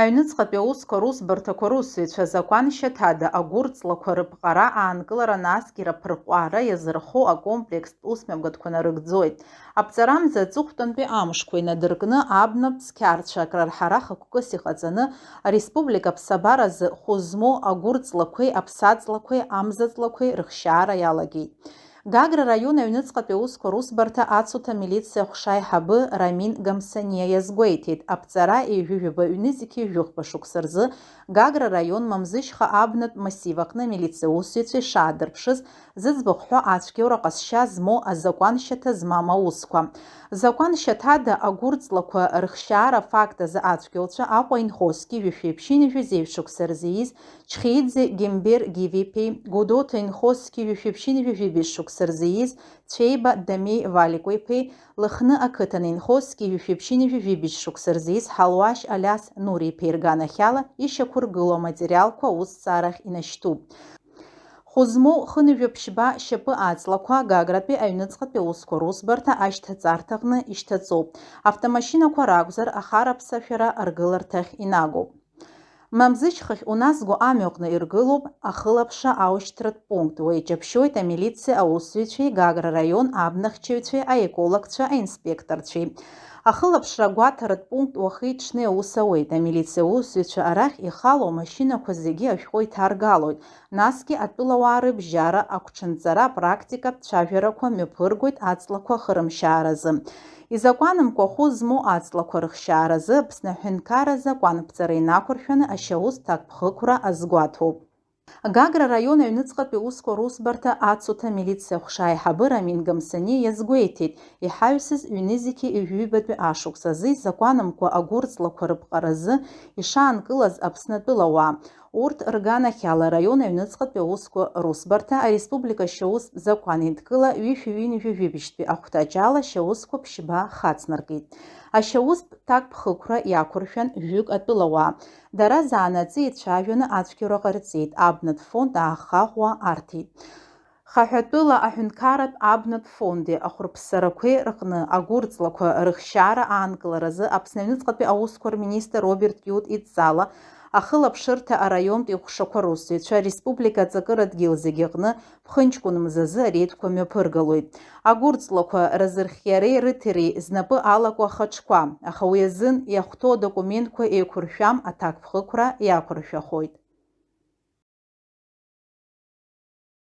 Аҩныҵҟатәи аусқәа русбарҭақәа русзуҩцәа закәан шьаҭада агәырҵлақәа рыԥҟара аанкылара насгьы раԥырҟәаара иазырхоу акомплексттә усмҩаԥгатәқәа нарыгӡоит. Аԥҵарамза аҵыхәтәантәи амшқәа инадыркны абнатә цқьарцәа акрарҳара хықәкыс иҟаҵаны ареспублика аԥсабара азы хәы змоу агәырҵлақәеи аԥсаҵлақәеи амзаҵлақәеи рыхшьаара иалагеит. Гагра раион аҩныҵҟатәи аусқәа русбарҭа ацуҭа милициа ҟәшаиҳабы Рамин Гамсаниа иазгәеиҭеит. Аԥҵара еиҩыжәаба ҩнызқьи жәохәба шықәса рзы Гагра раион Мамзышьха абнатә массив аҟны амилициа аусзуҩцәа ишаадырԥшыз зыӡбахә ҳәа ацәгьоура ҟазшьа змоу азакәан шьаҭа змам аусқәа. Закәан шьаҭада агәырҵлақәа рыхшьаара факт азы ацәгьоуцәа Аҟәа инхозски жәишәеиԥшьынижә зеиԥш шықәса рзы из Чхеидзе Гембер Гивиԥеи, Гәдоуҭа инхозски жәишәеиԥшьынижә жәибжь шықәса рзы из Цәеиба Дамеи Валикәа-иԥеи, Лыхны ақыҭан инхозски жәишәеиԥшьынижә жәибжь шықәса рзы из Ҳалуашь Алиас Нури-иԥеи рганахьала ишьақәыргылоу аматериалқәа аусҭҵаарахь инашьҭуп. Хәы змоу хынҩажәа-ԥшьба шьапы ааҵлақәа Гагратәи аҩныҵҟатәи аусқәа русбарҭа ашьҭаҵарҭаҟны ишьҭаҵоуп. Автомашьынақәа ракәзар ахараԥсашәара аргыларҭахь инагоуп. Мамзышьхахь уназго амҩаҟны иргылоуп ахылаԥшра аушьҭратә пункт. Уи иҷаԥшьоит амилициа аусзуҩцәеи, Гагра раион абнахьчаҩцәеи, аекологцәа, аинспекторцәеи. Ахылаԥшра агәаҭаратә пункт уахи-ҽни аус ауеит. Амилициа аусзуҩцәа арахь ихало амашьынақәа зегьы ашәҟәы иҭаргалоит. Насгьы атәылауаа рыбжьара, агәҽанҵара, апрактикатә цәажәарақәа мҩаԥыргоит аҵлақәа хырымшьааразы. Изакәанымкәа хәы змоу аҵлақәа рыхшьааразы Аԥсны Аҳәынҭқарра закәанԥҵара инақәыршәаны ашьаусҭак ԥхықәра азгәаҭоуп. Гагра раион аҩныҵҟатәи аусқәа русбарҭа ацуҭа милициа ҟәшаиҳабы Рамин Гамсаниа иазгәеиҭеит. Иҳаҩсыз ҩнызқьи ҩҩбатәи ашықәс азы изакәанымкәа агәырҵлақәа рыԥҟаразы ишаанкылаз Аԥснытәылауаа. Урҭ рганахьала араион аҩныҵҟатәи аусқәа русбарҭа ареспублика шьаустә закәан инҭкыла ҩышәаҩынҩажәа жәибжьтәи ахәҭаҷала шьаусқәа ԥшьба хацнаркит. Ашьаустә ҭак ԥхықәра иақәыршәан жәҩык атәылауаа. Дара заанаҵы ицәажәаны ацәгьоура ҟарҵеит. Абнатә фонд аахаӷәуа арҭеит. Хаҳәатәыла аҳәынҭқарратә абнатә фонди ахәырԥссарақәеи рҟны агәырҵлақәа рыхшьаара аанкыларазы Аԥсны аҩныҵҟатәи аусқәа рминистр Роберт Киут идҵала ахылаԥшырҭа араионтә ихәшақәа русзуҩцәа ареспублика аҵакыра дгьыл зегьы аҟны ԥхынҷкәын мзазы ареидқәа мҩаԥыргалоит. Агәырҵлақәа разырхиареи рыҭиреи знапы алаку ахаҿқәа, аха уи азын иахәҭоу адокументқәа еиқәыршәам аҭак ԥхықәра иақәыршәахоит.